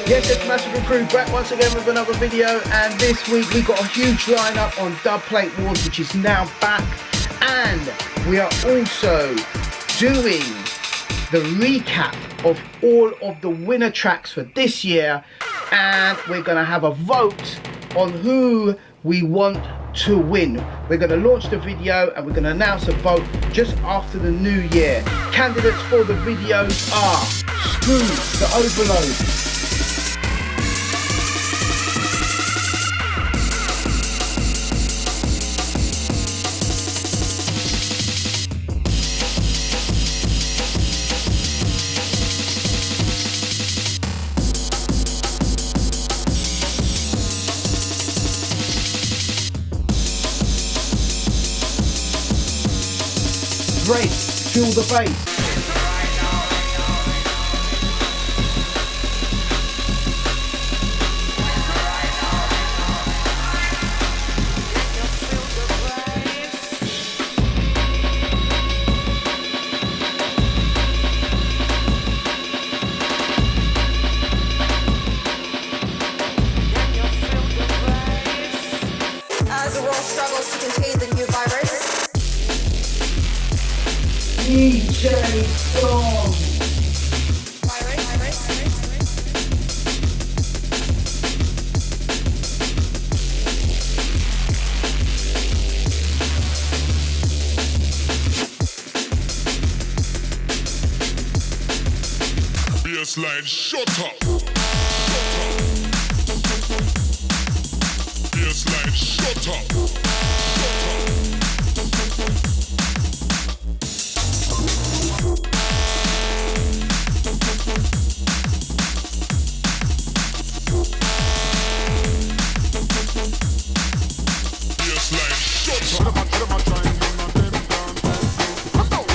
Yes, it's Massive Crew back once again with another video, and this week we got a huge lineup on Dubplate Wars, which is now back, and we are also doing the recap of all of the winner tracks for this year, and we're gonna have a vote on who we want to win. We're gonna launch the video and we're gonna announce a vote just after the new year. Candidates for the videos are SKRU, the Overload, BREAKZ, Feel the Bass, As the world struggles to contain the new virus, DJ Song, BASSLINE, SHOTTA. BASSLINE, SHOTTA.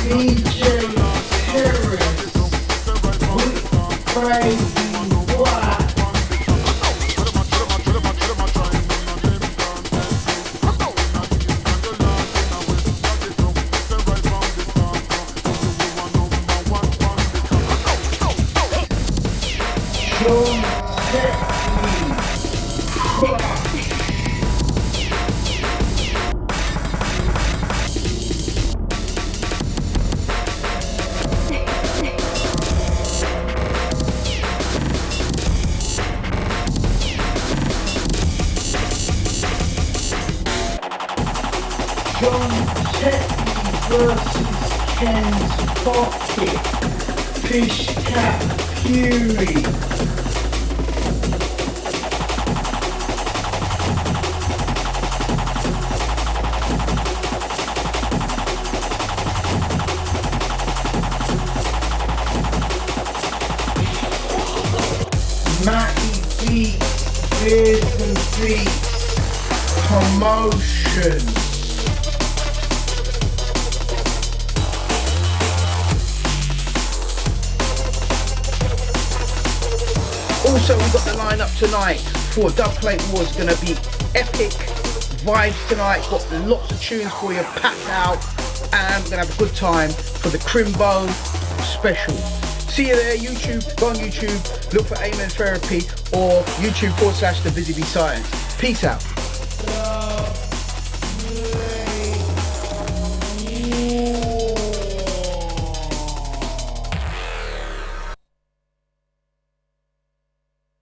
DJ TERRACE, WICK, WACK. TETLEY versus KENSPOCKET, FISHCATS Fury. MATTY beats, COMMOTION. Also, we've got the lineup tonight for Dubplate Wars. Going to be epic vibes tonight. Got lots of tunes for you packed out, and we're going to have a good time for the Crimbo special. See you there, YouTube. Go on YouTube, look for Amen Therapy or YouTube /The Busy Bee Science. Peace out.